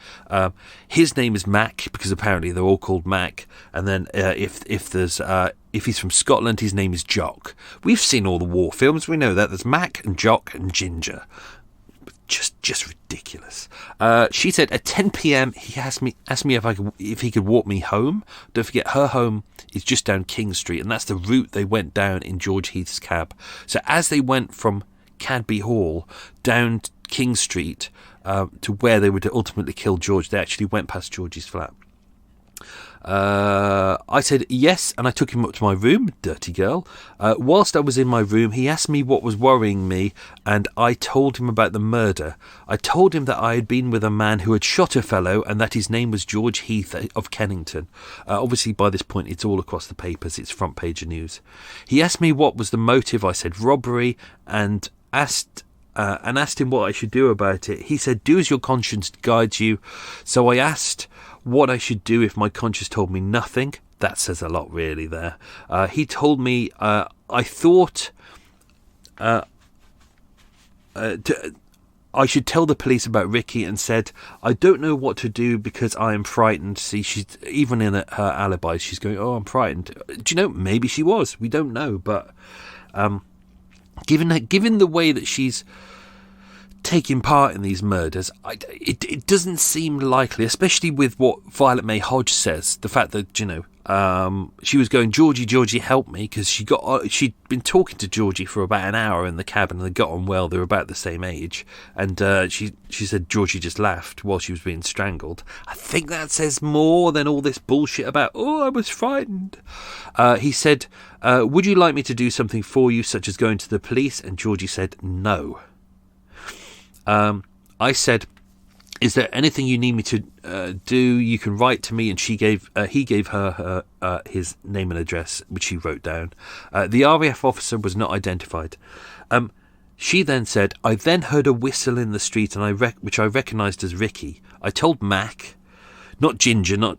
his name is Mac because apparently they're all called Mac. And then if he's from Scotland, his name is Jock. We've seen all the war films. We know that there's Mac and Jock and Ginger. Just ridiculous. She said at 10 p.m. he asked me if he could walk me home. Don't forget, her home is just down King Street, and that's the route they went down in George Heath's cab. So as they went from Cadby Hall down King Street to where they would ultimately kill George, they actually went past George's flat. I said yes, and I took him up to my room, dirty girl. Whilst I was in my room, he asked me what was worrying me, and I told him about the murder. I told him that I had been with a man who had shot a fellow, and that his name was George Heath of Kennington. Obviously, by this point, it's all across the papers. It's front page of news. He asked me what was the motive. I said robbery, and asked him what I should do about it. He said, do as your conscience guides you. So I asked what I should do if my conscience told me nothing. That says a lot, really, there. He told me I thought I should tell the police about Ricky, and said, I don't know what to do because I am frightened. See, she's even in her alibi, she's going, oh, I'm frightened. Do you know, maybe she was. We don't know, but given the way that she's taking part in these murders, it doesn't seem likely, especially with what Violet May Hodge says. The fact that, she was going, Georgie, help me, because she'd been talking to Georgie for about an hour in the cabin, and they got on well. They were about the same age, and she said Georgie just laughed while she was being strangled. I think that says more than all this bullshit about, oh, I was frightened. He said, would you like me to do something for you, such as going to the police? And Georgie said no. I said, is there anything you need me to do? You can write to me. And he gave her his name and address, which she wrote down. The RAF officer was not identified. She then said, I then heard a whistle in the street, and which I recognised as Ricky. I told Mac, not Ginger, not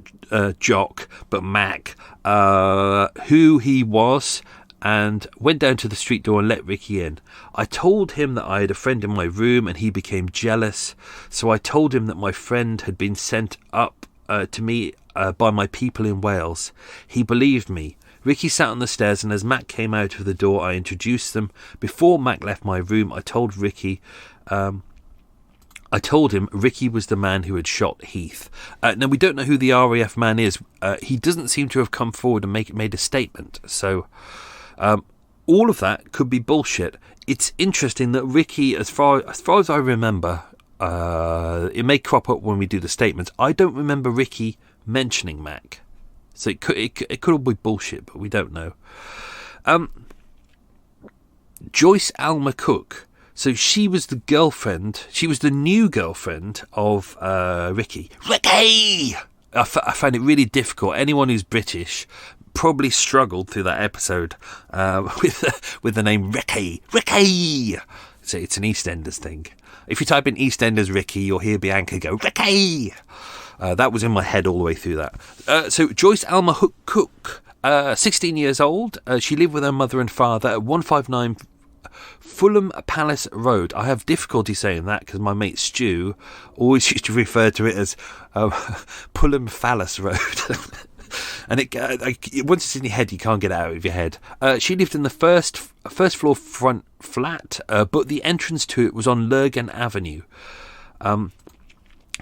Jock, but Mac, who he was, and went down to the street door and let Ricky in. I told him that I had a friend in my room, and he became jealous. So I told him that my friend had been sent up to me by my people in Wales. He believed me. Ricky sat on the stairs, and as Mac came out of the door, I introduced them. Before Mac left my room, I told him Ricky was the man who had shot Heath. Now, we don't know who the RAF man is. He doesn't seem to have come forward and made a statement. So all of that could be bullshit. It's interesting that Ricky, as far as I remember, it may crop up when we do the statements, I don't remember Ricky mentioning Mac. So it could all be bullshit, but we don't know. Joyce Alma Cook. So she was the girlfriend. She was the new girlfriend of Ricky. Ricky! I found it really difficult. Anyone who's British probably struggled through that episode with the name Ricky. Ricky! So it's an EastEnders thing. If you type in EastEnders Ricky, you'll hear Bianca go, Ricky! That was in my head all the way through that. So Joyce Alma Cook, 16 years old. She lived with her mother and father at 159 Fulham Palace Road. I have difficulty saying that because my mate Stu always used to refer to it as Fulham Phallus Road. And once it's in your head, you can't get it out of your head. She lived in the first floor front flat, but the entrance to it was on Lurgan Avenue.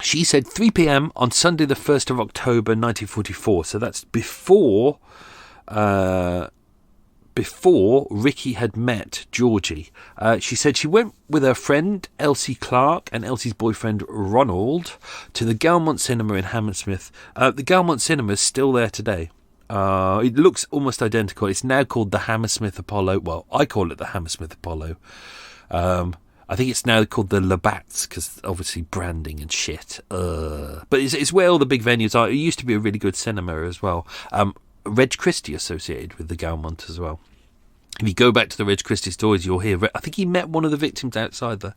She said 3 p.m. on Sunday the 1st of October 1944. So that's before Ricky had met Georgie. She said she went with her friend Elsie Clark and Elsie's boyfriend Ronald to the Gaumont Cinema in Hammersmith. The Gaumont Cinema is still there today. It looks almost identical. It's now called the Hammersmith Apollo. Well, I call it the Hammersmith Apollo. I think it's now called the Labatt's because obviously branding and shit. But it's where all the big venues are. It used to be a really good cinema as well. Reg Christie associated with the Gaumont as well. If you go back to the Reg Christie stories, you'll hear, I think he met one of the victims outside there.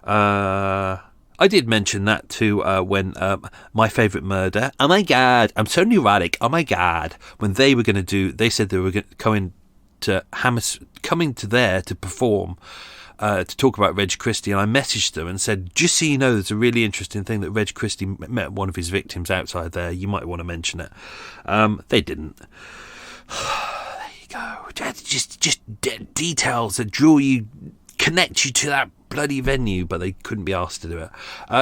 I I did mention that too when My Favourite Murder. Oh my God, I'm so neurotic. Oh my God. When they were going to they said they were coming to there to perform, to talk about Reg Christie, and I messaged them and said, just so you know, there's a really interesting thing that Reg Christie met one of his victims outside there. You might want to mention it. They didn't. There you go. Just details that connect you to that bloody venue, but they couldn't be asked to do it.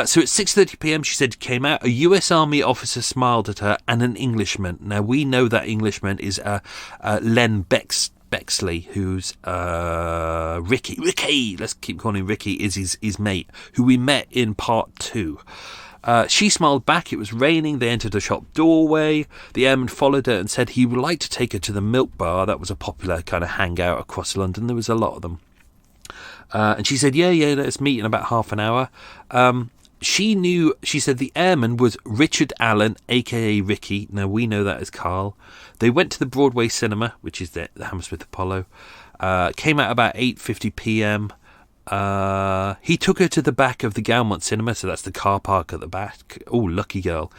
So at 6:30 p.m, she said, came out. A US Army officer smiled at her, and an Englishman. Now we know that Englishman is Len Bexley, who's Ricky, let's keep calling him Ricky, is his mate, who we met in part 2. She smiled back. It was raining. They entered a shop doorway. The airman followed her and said he would like to take her to the Milk Bar. That was a popular kind of hangout across London. There was a lot of them. And she said, yeah, let's meet in about half an hour. She said the airman was Richard Allen, a.k.a. Ricky. Now, we know that as Carl. They went to the Broadway Cinema, which is the Hammersmith Apollo. Came out about 8:50 p.m. He took her to the back of the Gaumont Cinema, so that's the car park at the back. Oh, lucky girl.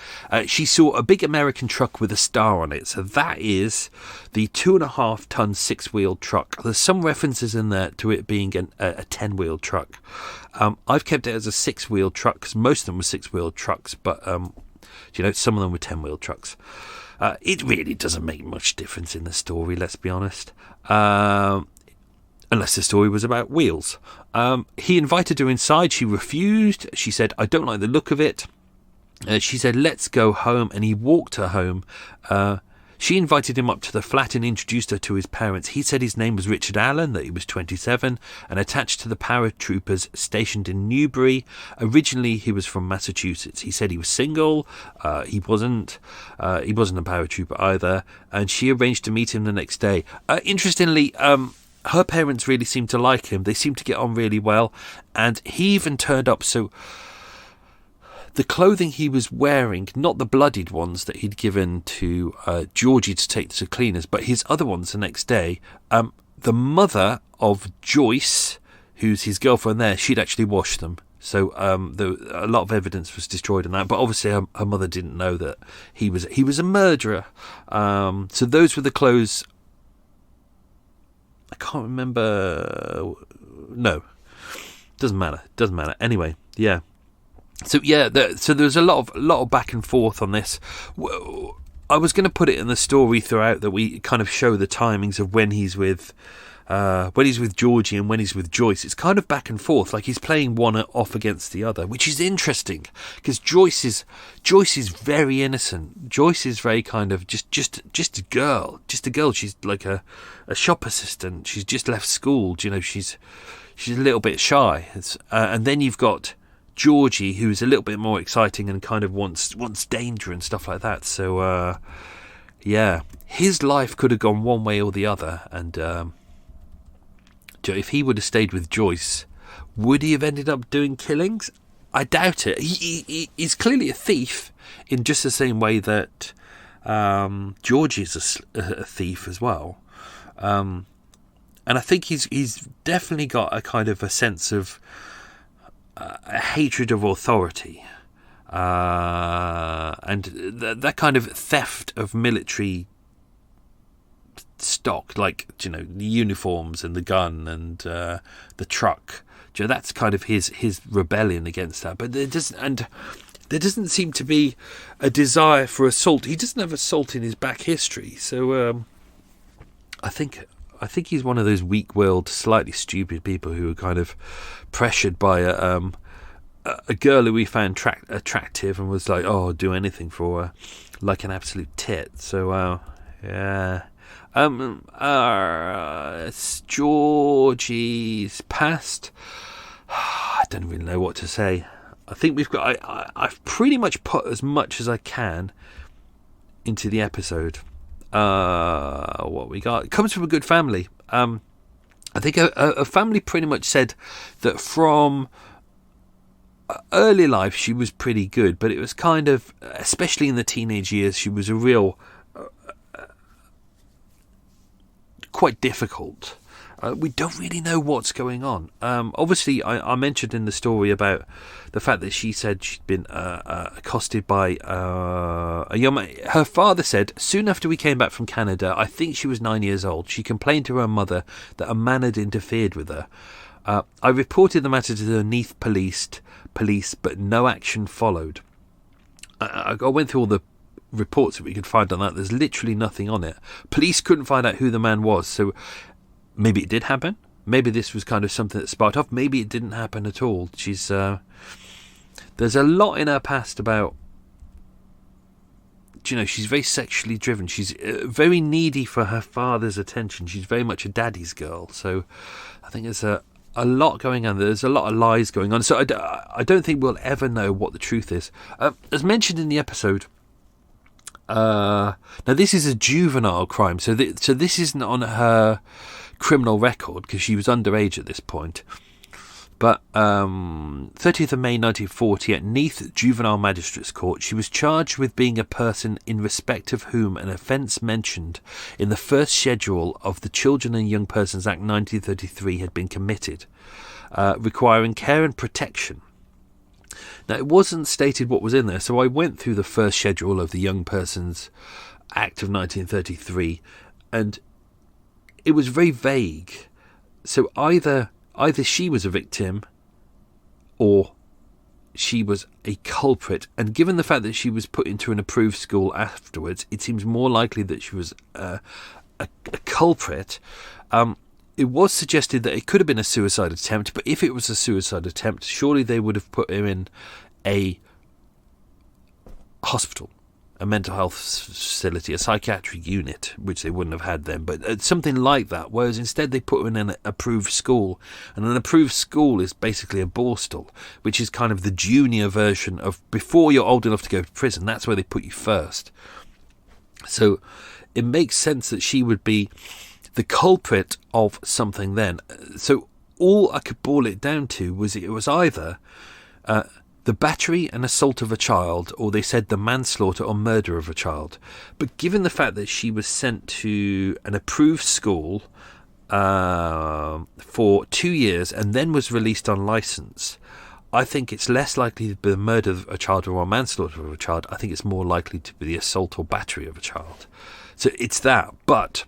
She saw a big American truck with a star on it. So that is the 2.5-ton 6-wheeled truck. There's some references in there to it being a 10-wheeled truck. I've kept it as a 6-wheeled truck because most of them were 6-wheeled trucks, but some of them were 10-wheeled trucks. It really doesn't make much difference in the story, let's be honest. Unless the story was about wheels. He invited her inside. She refused. She said, I don't like the look of it. She said, let's go home. And he walked her home. She invited him up to the flat and introduced her to his parents. He said his name was Richard Allen, that he was 27 and attached to the paratroopers stationed in Newbury. Originally, he was from Massachusetts. He said he was single. He wasn't a paratrooper either. And she arranged to meet him the next day. Interestingly, her parents really seemed to like him. They seemed to get on really well. And he even turned up. So the clothing he was wearing, not the bloodied ones that he'd given to Georgie to take to cleaners, but his other ones the next day, the mother of Joyce, who's his girlfriend there, she'd actually washed them. So a lot of evidence was destroyed in that. But obviously her mother didn't know that he was a murderer. So those were the clothes. I can't remember. No, doesn't matter. Anyway, yeah. So yeah, so there's a lot of back and forth on this. I was going to put it in the story throughout that we kind of show the timings of when he's with Georgie and when he's with Joyce. It's kind of back and forth, like he's playing one off against the other, which is interesting because Joyce is very innocent. Joyce is very kind of just a girl. She's like a shop assistant. She's just left school. She's a little bit shy. And then you've got Georgie, who's a little bit more exciting and kind of wants danger and stuff like that. So yeah, his life could have gone one way or the other. And if he would have stayed with Joyce, would he have ended up doing killings? I doubt it. He's clearly a thief in just the same way that George is a thief as well. And I think he's definitely got a kind of a sense of a hatred of authority. And that kind of theft of military stock, like the uniforms and the gun and the truck. That's kind of his rebellion against that. But there doesn't seem to be a desire for assault. He doesn't have assault in his back history. So I think he's one of those weak-willed, slightly stupid people who are kind of pressured by a girl who we found attractive and was like, oh, I'll do anything for her, like an absolute tit. So yeah. It's Georgie's past. I don't really know what to say. I think I've pretty much put as much as I can into the episode. What we got? It comes from a good family. I think a family pretty much said that from early life she was pretty good, but it was kind of, especially in the teenage years, she was a real quite difficult. We don't really know what's going on. Obviously, I mentioned in the story about the fact that she said she'd been accosted by a young man. Her father said, soon after we came back from Canada, I think she was 9 years old, she complained to her mother that a man had interfered with her. I reported the matter to the Neath police, but no action followed. I went through all the reports that we could find on that. There's literally nothing on it. Police couldn't find out who the man was, so maybe it did happen. Maybe this was kind of something that sparked off. Maybe it didn't happen at all. She's there's a lot in her past about, she's very sexually driven. She's very needy for her father's attention. She's very much a daddy's girl. So I think there's a lot going on. There's a lot of lies going on. So I don't think we'll ever know what the truth is. As mentioned in the episode, now this is a juvenile crime. So this isn't on her criminal record because she was underage at this point. But 30th of May 1940 at Neath Juvenile Magistrates Court, she was charged with being a person in respect of whom an offence mentioned in the first schedule of the Children and Young Persons Act 1933 had been committed, requiring care and protection. Now, it wasn't stated what was in there, so I went through the first schedule of the Young Persons Act of 1933, and it was very vague. So either she was a victim or she was a culprit. And given the fact that she was put into an approved school afterwards, it seems more likely that she was a culprit. It was suggested that it could have been a suicide attempt, but if it was a suicide attempt, surely they would have put her in a hospital, a mental health facility, a psychiatric unit, which they wouldn't have had then, but something like that, whereas instead they put her in an approved school, and an approved school is basically a borstal, which is kind of the junior version of before you're old enough to go to prison. That's where they put you first. So it makes sense that she would be the culprit of something then. So all I could boil it down to was it was either the battery and assault of a child, or they said the manslaughter or murder of a child. But given the fact that she was sent to an approved school for 2 years and then was released on licence, I think it's less likely to be the murder of a child or manslaughter of a child. I think it's more likely to be the assault or battery of a child. So it's that. But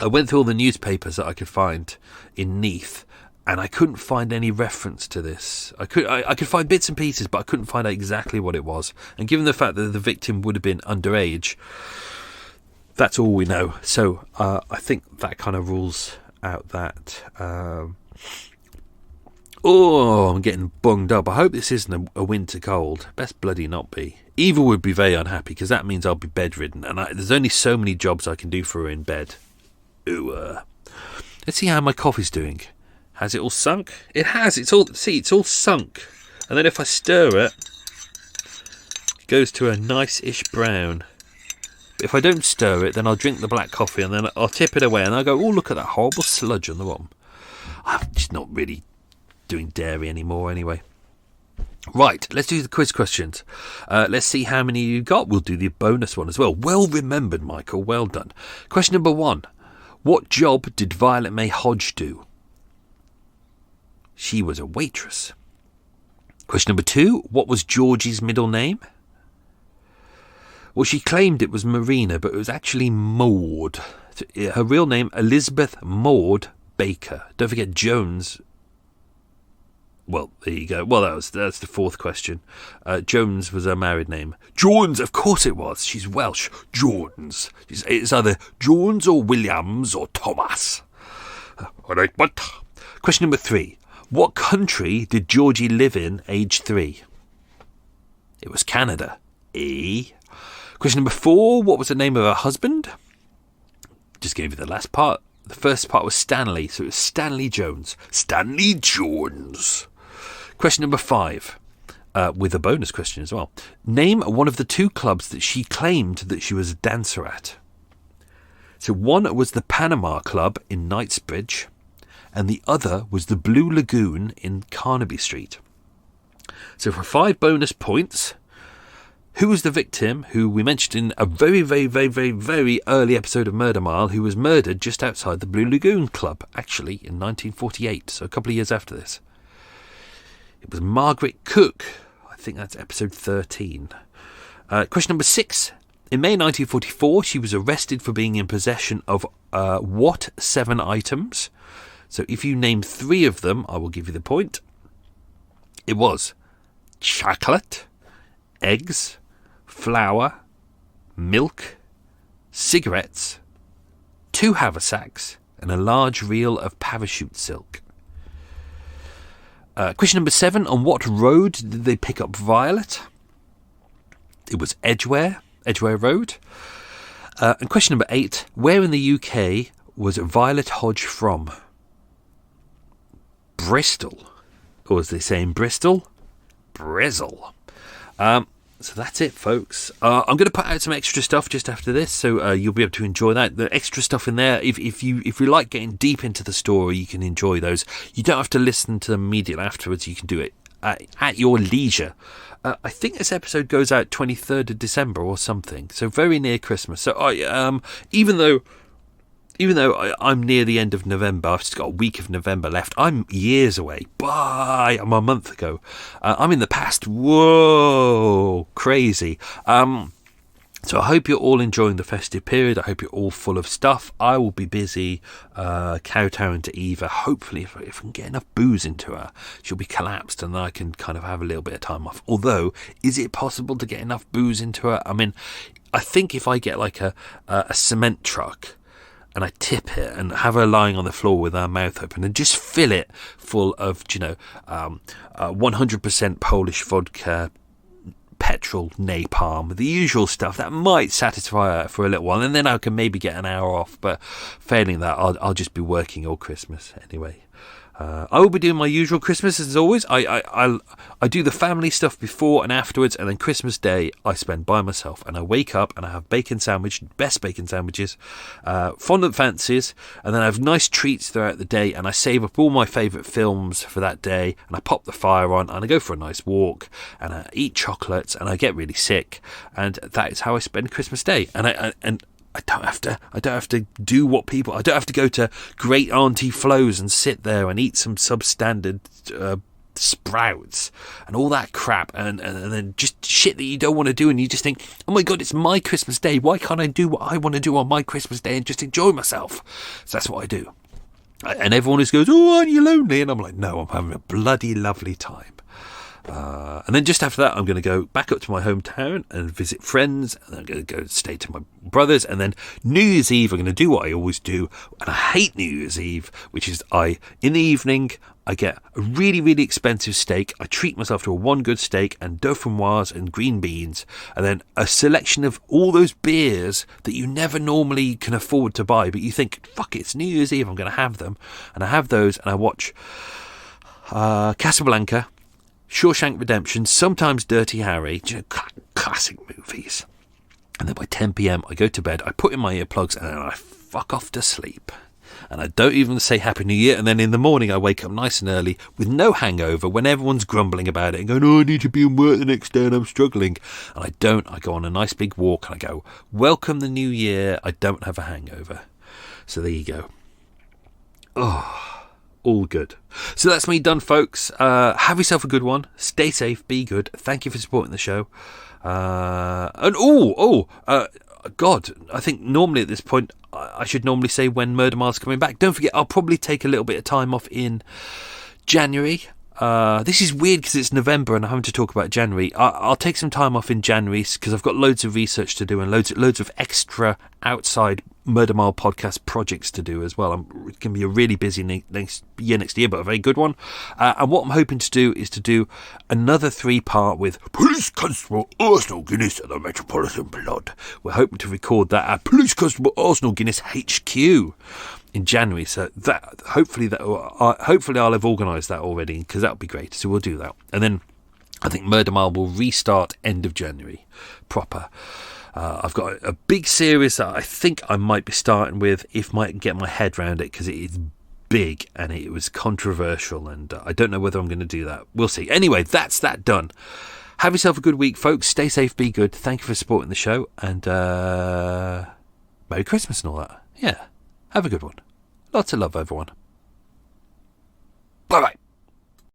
I went through all the newspapers that I could find in Neath, and I couldn't find any reference to this. I could find bits and pieces, but I couldn't find out exactly what it was. And given the fact that the victim would have been underage, that's all we know. So I think that kind of rules out that. I'm getting bunged up. I hope this isn't a winter cold. Best bloody not be. Eva would be very unhappy because that means I'll be bedridden, and there's only so many jobs I can do for her in bed. Ooh. Let's see how my coffee's doing. Has it all sunk? It has. It's all sunk. And then if I stir it, it goes to a nice-ish brown. But if I don't stir it, then I'll drink the black coffee and then I'll tip it away and I'll go, oh, look at that horrible sludge on the bottom. I'm just not really doing dairy anymore anyway. Right, let's do the quiz questions. Let's see how many you got. We'll do the bonus one as well. Well remembered, Michael. Well done. Question number 1. What job did Violet May Hodge do? She was a waitress. Question number 2. What was Georgie's middle name? Well, she claimed it was Marina, but it was actually Maud. Her real name, Elizabeth Maud Baker. Don't forget Jones. Well, there you go. Well, that's the 4th question. Jones was her married name. Jones, of course it was. She's Welsh. Jones. It's either Jones or Williams or Thomas. All right, but question number 3. What country did Georgie live in age 3? It was Canada. Question number 4. What was the name of her husband? Just gave you the last part. The first part was Stanley, so it was Stanley Jones. Stanley Jones. Question number 5, with a bonus question as well. Name one of the 2 clubs that she claimed that she was a dancer at. So one was the Panama Club in Knightsbridge, and the other was the Blue Lagoon in Carnaby Street. So for 5 bonus points, who was the victim, who we mentioned in a very, very, very, very, very early episode of Murder Mile, who was murdered just outside the Blue Lagoon Club, actually, in 1948, so a couple of years after this. It was Margaret Cook. I think that's episode 13. Question number 6. In May 1944, she was arrested for being in possession of what 7 items? So if you name 3 of them, I will give you the point. It was chocolate, eggs, flour, milk, cigarettes, 2 haversacks, and a large reel of parachute silk. Question number 7. On what road did they pick up Violet? It was Edgware Road. And question number 8. Where in the UK was Violet Hodge from? Bristol. Or as they say in Bristol, Brizzle. So that's it, folks. I'm going to put out some extra stuff just after this, so you'll be able to enjoy that. The extra stuff in there, if you like getting deep into the story, you can enjoy those. You don't have to listen to them immediately afterwards. You can do it at your leisure. I think this episode goes out 23rd of December or something, so very near Christmas. So even though I'm near the end of November, I've just got a week of November left. I'm years away. Bye. I'm a month ago. I'm in the past. Whoa, crazy. So I hope you're all enjoying the festive period. I hope you're all full of stuff. I will be busy kowtowing to Eva. Hopefully, if I can get enough booze into her, she'll be collapsed and then I can kind of have a little bit of time off. Although, is it possible to get enough booze into her? I mean, I think if I get like a cement truck and I tip it and have her lying on the floor with her mouth open and just fill it full of, 100% Polish vodka, petrol, napalm, the usual stuff that might satisfy her for a little while, and then I can maybe get an hour off. But failing that, I'll just be working all Christmas anyway. I will be doing my usual Christmas as always. I do the family stuff before and afterwards, and then Christmas Day I spend by myself, and I wake up and I have bacon sandwich, best bacon sandwiches, fondant fancies, and then I have nice treats throughout the day, and I save up all my favourite films for that day, and I pop the fire on, and I go for a nice walk, and I eat chocolates, and I get really sick, and that is how I spend Christmas Day. I don't have to do what people. I don't have to go to Great Auntie Flo's and sit there and eat some substandard sprouts and all that crap, and then just shit that you don't want to do, and you just think, oh my god, it's my Christmas Day. Why can't I do what I want to do on my Christmas Day and just enjoy myself? So that's what I do. And everyone just goes, oh, aren't you lonely? And I'm like, no, I'm having a bloody lovely time. And then just after that, I'm going to go back up to my hometown and visit friends, and I'm going to go stay to my brothers, and then New Year's Eve I'm going to do what I always do, and I hate New Year's Eve, which is in the evening I get a really, really expensive steak. I treat myself to a one good steak and dauphinoise and green beans, and then a selection of all those beers that you never normally can afford to buy, but you think, fuck it, it's New Year's Eve, I'm going to have them. And I have those, and I watch Casablanca, Shawshank Redemption, sometimes Dirty Harry, classic movies. And then by 10 p.m. I go to bed, I put in my earplugs, and then I fuck off to sleep. And I don't even say Happy New Year, and then in the morning I wake up nice and early with no hangover when everyone's grumbling about it and going, oh, I need to be in work the next day and I'm struggling. And I don't. I go on a nice big walk and I go, welcome the new year, I don't have a hangover. So there you go. Oh, all good. So that's me done, folks. Have yourself a good one. Stay safe, be good. Thank you for supporting the show. God, I think normally at this point I should normally say when Murder Mile's coming back. Don't forget, I'll probably take a little bit of time off in January. This is weird because it's November and I'm having to talk about January. I'll take some time off in January because I've got loads of research to do and loads of extra outside Murder Mile podcast projects to do as well. It's going to be a really busy next year, but a very good one. And what I'm hoping to do is to do another 3-part with Police Constable Arsenal Guinness and the Metropolitan Blood. We're hoping to record that at Police Constable Arsenal Guinness HQ in January. So that hopefully I'll have organised that already, because that would be great. So we'll do that, and then I think Murder Mile will restart end of January proper. I've got a big series that I think I might be starting with if I can get my head around it, because it is big and it was controversial, and I don't know whether I'm going to do that. We'll see. Anyway, that's that done. Have yourself a good week, folks. Stay safe, be good. Thank you for supporting the show, and Merry Christmas and all that. Yeah, have a good one. Lots of love, everyone. Bye-bye.